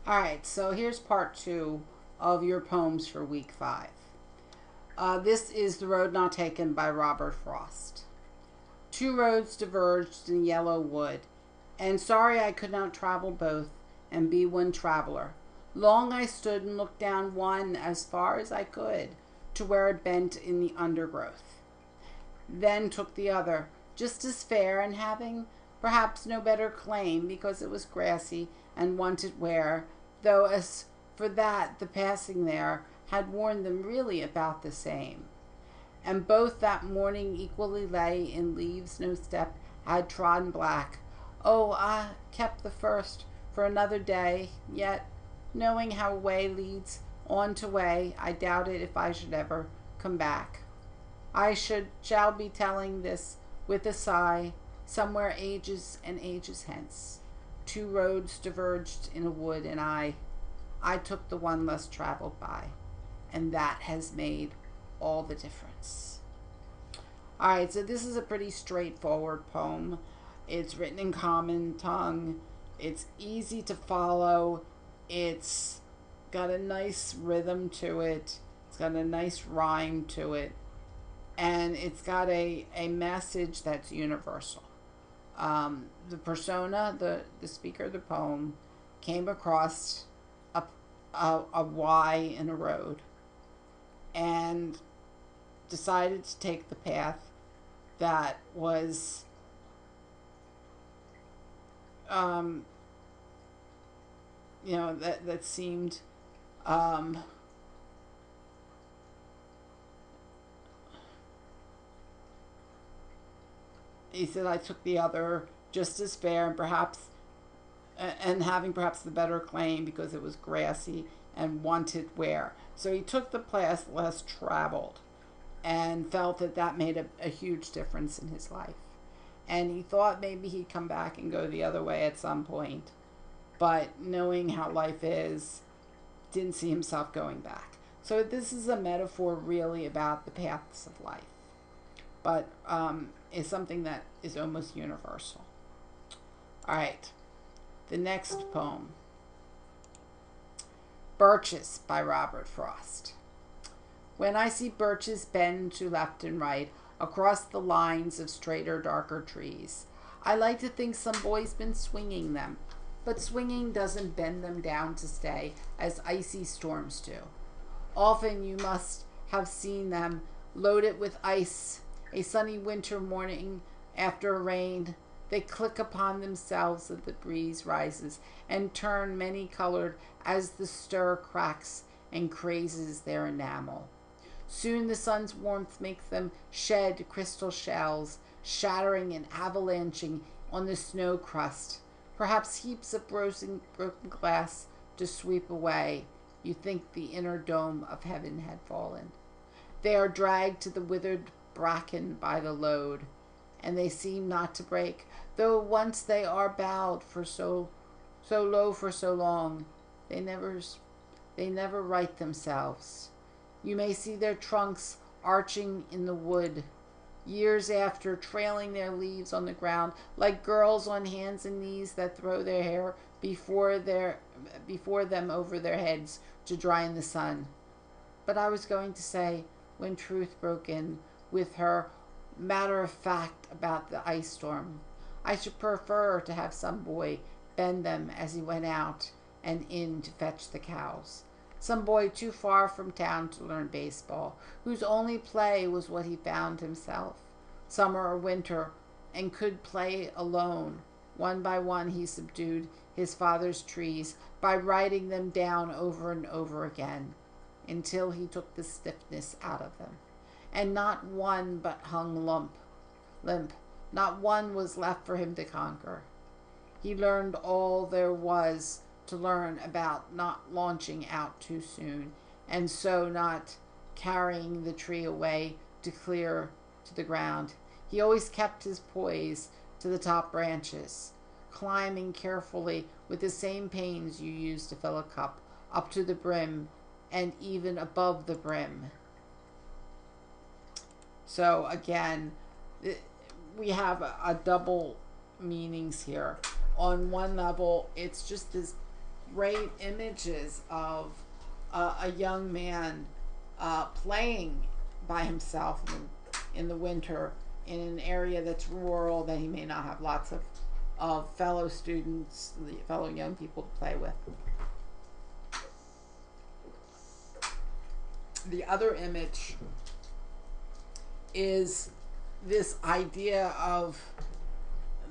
All right, so here's part 2 of your poems for week 5. This is The Road Not Taken by Robert Frost. Two roads diverged in yellow wood, and sorry I could not travel both and be one traveler. Long I stood and looked down one as far as I could to where it bent in the undergrowth. Then took the other, just as fair and having perhaps no better claim because it was grassy and wanted wear, though as for that the passing there had worn them really about the same. And both that morning equally lay in leaves no step had trodden black. Oh, I kept the first for another day, yet, knowing how way leads on to way, I doubted if I should ever come back. Shall be telling this with a sigh, somewhere ages and ages hence. Two roads diverged in a wood, and I took the one less traveled by, and that has made all the difference. All right, so this is a pretty straightforward poem. It's written in common tongue. It's easy to follow. It's got a nice rhythm to it. It's got a nice rhyme to it. And it's got a message that's universal. The persona, the speaker of the poem, came across a Y in a road and decided to take the path that was that seemed he said, I took the other just as fair and perhaps and having perhaps the better claim because it was grassy and wanted wear. So he took the path less traveled and felt that that made a huge difference in his life. And he thought maybe he'd come back and go the other way at some point. But knowing how life is, didn't see himself going back. So this is a metaphor really about the paths of life. But is something that is almost universal. All right, the next poem, Birches by Robert Frost. When I see birches bend to left and right across the lines of straighter, darker trees, I like to think some boy's been swinging them, but swinging doesn't bend them down to stay as icy storms do. Often you must have seen them loaded with ice. A sunny winter morning after a rain, they click upon themselves as the breeze rises and turn many-colored as the stir cracks and crazes their enamel. Soon the sun's warmth makes them shed crystal shells, shattering and avalanching on the snow crust, perhaps heaps of broken glass to sweep away. You think the inner dome of heaven had fallen. They are dragged to the withered bracken by the load, and they seem not to break, though once they are bowed for so low for so long, they never right themselves. You may see their trunks arching in the wood, years after, trailing their leaves on the ground, like girls on hands and knees that throw their hair before them over their heads to dry in the sun. But I was going to say, when truth broke in with her matter of fact about the ice storm, I should prefer to have some boy bend them as he went out and in to fetch the cows. Some boy too far from town to learn baseball, whose only play was what he found himself, summer or winter, and could play alone. One by one he subdued his father's trees by writing them down over and over again, until he took the stiffness out of them. And not one but hung limp. Not one was left for him to conquer. He learned all there was to learn about not launching out too soon, and so not carrying the tree away to clear to the ground. He always kept his poise to the top branches, climbing carefully with the same pains you use to fill a cup, up to the brim and even above the brim. So again, we have a double meanings here. On one level, it's just this great images of a young man playing by himself in the winter in an area that's rural that he may not have lots of fellow students, fellow young people to play with. The other image is this idea of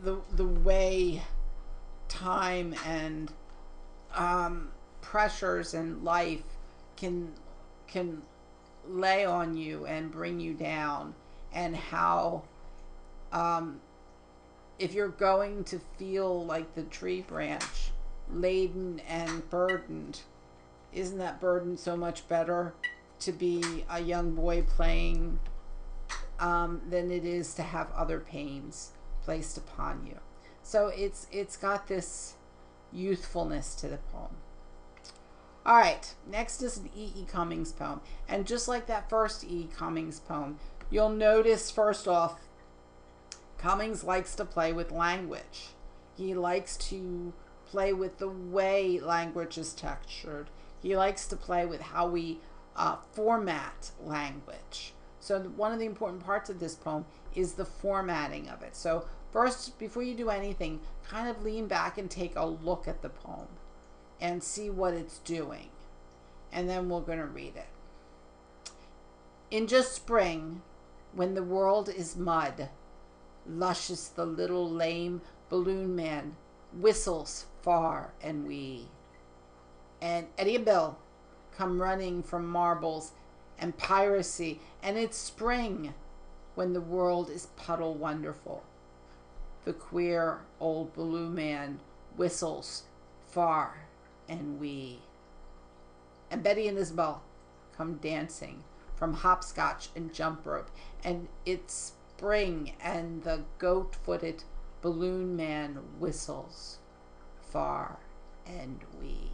the way time and pressures in life can lay on you and bring you down, and how if you're going to feel like the tree branch, laden and burdened, isn't that burden so much better to be a young boy playing than it is to have other pains placed upon you? So it's got this youthfulness to the poem. All right, next is an E.E. Cummings poem. And just like that first E.E. Cummings poem, you'll notice, first off, Cummings likes to play with language. He likes to play with the way language is textured. He likes to play with how we format language. So one of the important parts of this poem is the formatting of it. So first, before you do anything, kind of lean back and take a look at the poem and see what it's doing. And then we're going to read it. In just spring, when the world is mud, luscious the little lame balloon man whistles far and wee. And Eddie and Bill come running from marbles and piracy, and it's spring when the world is puddle wonderful. The queer old balloon man whistles far and wee. And Betty and Isabel come dancing from hopscotch and jump rope, and it's spring and the goat-footed balloon man whistles far and wee.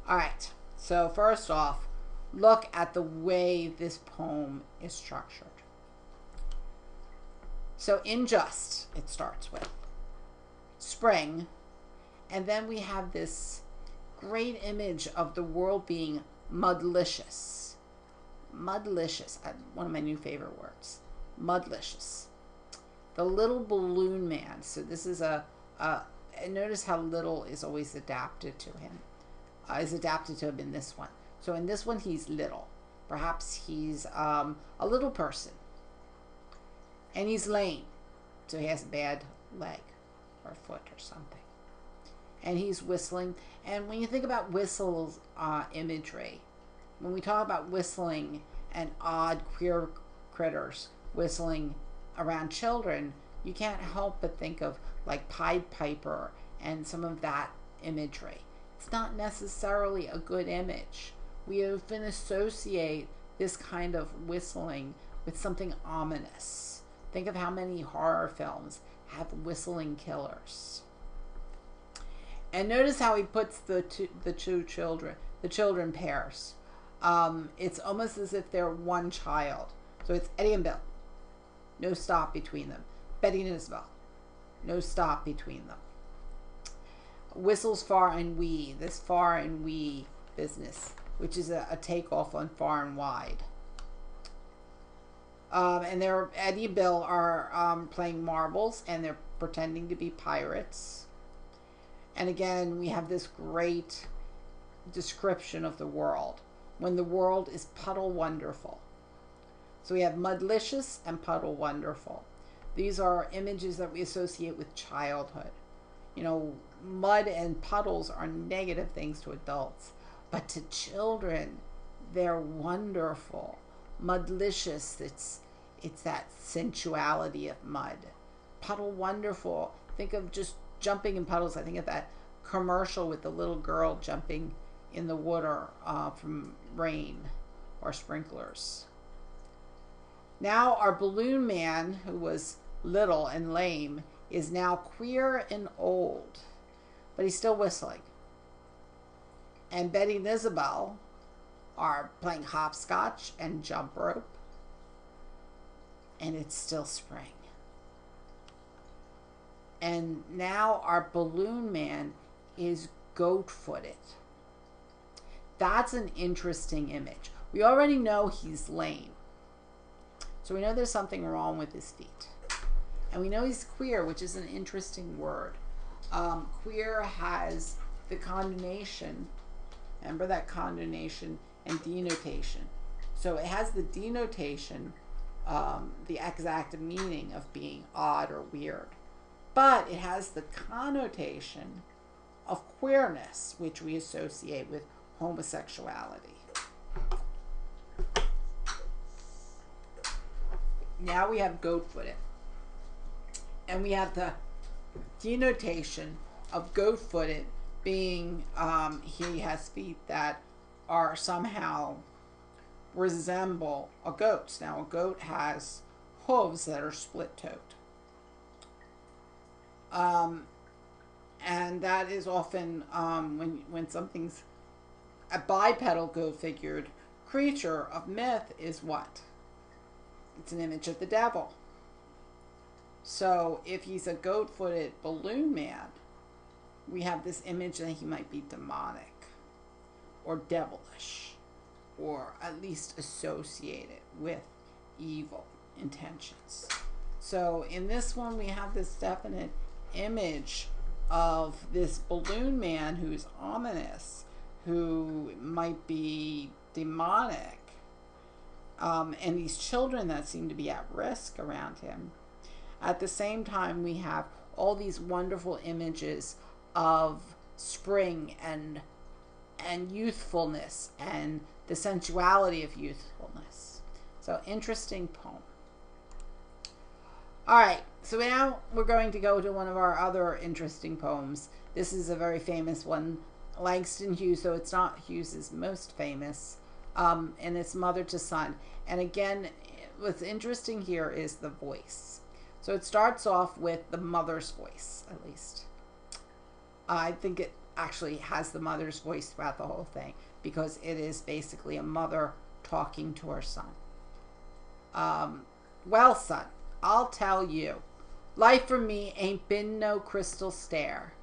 All right, so first off, look at the way this poem is structured. So in just, it starts with spring, and then we have this great image of the world being mudlicious. Mudlicious, one of my new favorite words, mudlicious. The little balloon man, so this is and notice how little is always adapted to him, in this one. So in this one, he's little. Perhaps he's a little person. And he's lame, so he has a bad leg or foot or something. And he's whistling. And when you think about whistles imagery, when we talk about whistling and odd queer critters whistling around children, you can't help but think of like Pied Piper and some of that imagery. It's not necessarily a good image. We often associate this kind of whistling with something ominous. Think of how many horror films have whistling killers. And notice how he puts the children pairs. It's almost as if they're one child. So it's Eddie and Bill. No stop between them. Betty and Isabel. No stop between them. Whistles far and wee. This far and wee business, which is a takeoff on far and wide. And Eddie and Bill are playing marbles, and they're pretending to be pirates. And again, we have this great description of the world, when the world is puddle wonderful. So we have mudlicious and puddle wonderful. These are images that we associate with childhood. You know, mud and puddles are negative things to adults, but to children, they're wonderful. Mudlicious, it's that sensuality of mud. Puddle wonderful, think of just jumping in puddles. I think of that commercial with the little girl jumping in the water from rain or sprinklers. Now our balloon man, who was little and lame, is now queer and old, but he's still whistling. And Betty and Isabel are playing hopscotch and jump rope, and it's still spring. And now our balloon man is goat-footed. That's an interesting image. We already know he's lame. So we know there's something wrong with his feet. And we know he's queer, which is an interesting word. Queer has the condenation. Remember that condenation and denotation. So it has the denotation, the exact meaning of being odd or weird. But it has the connotation of queerness, which we associate with homosexuality. Now we have goat-footed. And we have the denotation of goat-footed being he has feet that are somehow resemble a goat's. Now a goat has hooves that are split-toed. And that is often when something's a bipedal goat-figured creature of myth is what? It's an image of the devil. So if he's a goat-footed balloon man, we have this image that he might be demonic or devilish, or at least associated with evil intentions. So in this one, we have this definite image of this balloon man who's ominous, who might be demonic, and these children that seem to be at risk around him. At the same time, we have all these wonderful images of spring and youthfulness and the sensuality of youthfulness. So interesting poem. All right, so now we're going to go to one of our other interesting poems. This is a very famous one, Langston Hughes, so it's not Hughes's most famous, and it's Mother to Son. And again, what's interesting here is the voice. So it starts off with the mother's voice, at least. I think it actually has the mother's voice throughout the whole thing, because it is basically a mother talking to her son. Well, son, I'll tell you, life for me ain't been no crystal stair.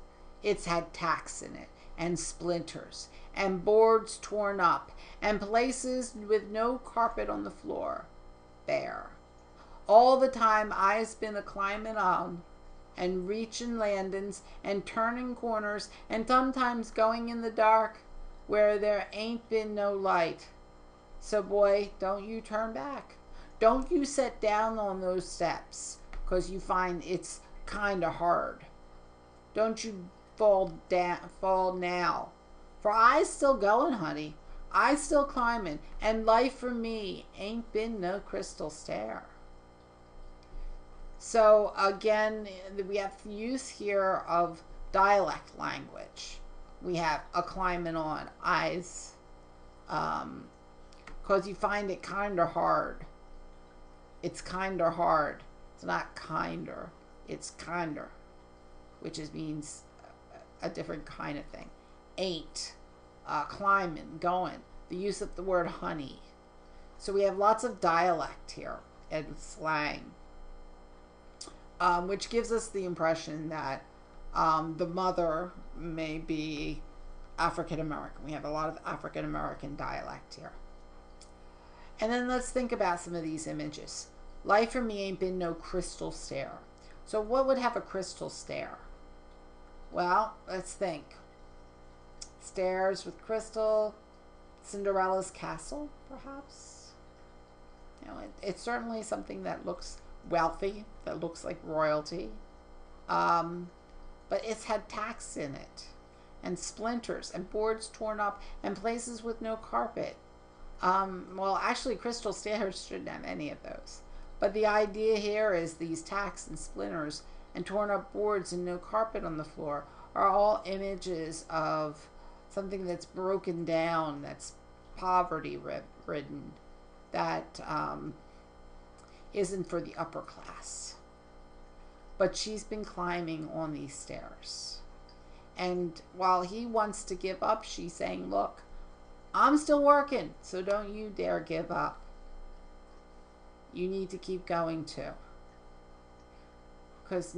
It's had tacks in it, and splinters, and boards torn up, and places with no carpet on the floor. Bare. All the time I's been a climbing on, and reaching landings, and turning corners, and sometimes going in the dark where there ain't been no light. So boy, don't you turn back. Don't you sit down on those steps, 'cause you find it's kinda hard. Don't you fall now. For I's still going, honey. I's still climbing, and life for me ain't been no crystal stair. So again, we have use here of dialect language. We have a climbing on, I's, 'cause you find it kinder hard. It's kinder hard. It's not kinder. It's kinder, which means a different kind of thing. Ain't, climbing, going. The use of the word honey. So we have lots of dialect here and slang, which gives us the impression that the mother may be African American. We have a lot of African American dialect here. And then let's think about some of these images. Life for me ain't been no crystal stair. So what would have a crystal stair? Well, let's think. Stairs with crystal, Cinderella's castle, perhaps. You know, it's certainly something that looks wealthy, that looks like royalty. But it's had tacks in it, and splinters, and boards torn up, and places with no carpet. Well, actually, crystal stairs shouldn't have any of those. But the idea here is these tacks and splinters and torn up boards and no carpet on the floor are all images of something that's broken down, that's poverty-ridden, that isn't for the upper class. But she's been climbing on these stairs. And while he wants to give up, she's saying, look, I'm still working, so don't you dare give up. You need to keep going too. Because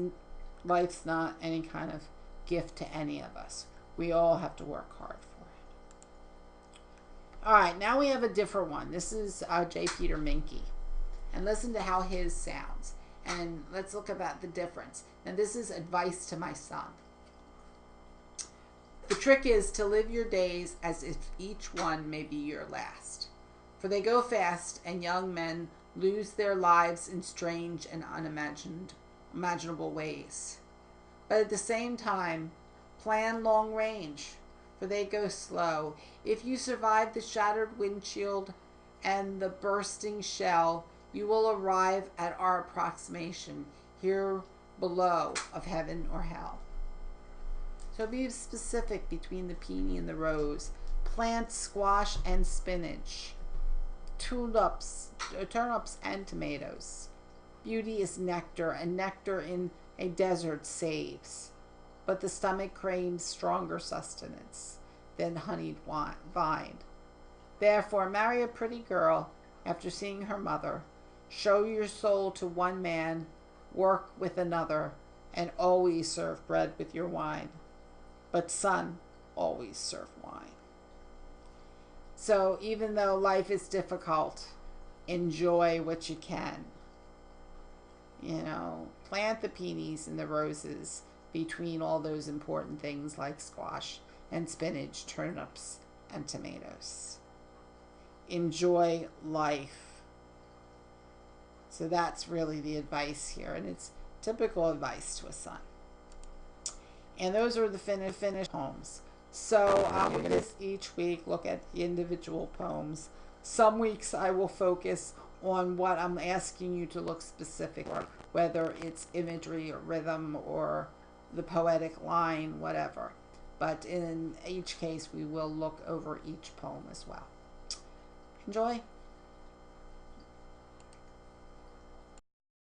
life's not any kind of gift to any of us. We all have to work hard for it. All right, now we have a different one. This is J. Peter Minke. And listen to how his sounds. And let's look about the difference. Now, this is advice to my son. The trick is to live your days as if each one may be your last. For they go fast, and young men lose their lives in strange and unimaginable ways. But at the same time, plan long range, for they go slow. If you survive the shattered windshield and the bursting shell, you will arrive at our approximation here below of heaven or hell. So be specific between the peony and the rose. Plant squash and spinach, turnips and tomatoes. Beauty is nectar, and nectar in a desert saves. But the stomach craves stronger sustenance than honeyed vine. Therefore, marry a pretty girl after seeing her mother. Show your soul to one man, work with another, and always serve bread with your wine. But son, always serve wine. So even though life is difficult, enjoy what you can. You know, plant the peonies and the roses between all those important things like squash and spinach, turnips, and tomatoes. Enjoy life. So that's really the advice here, and it's typical advice to a son. And those are the finished poems. So I'll do this each week, look at the individual poems. Some weeks I will focus on what I'm asking you to look specific for, whether it's imagery or rhythm or the poetic line, whatever. But in each case, we will look over each poem as well. Enjoy.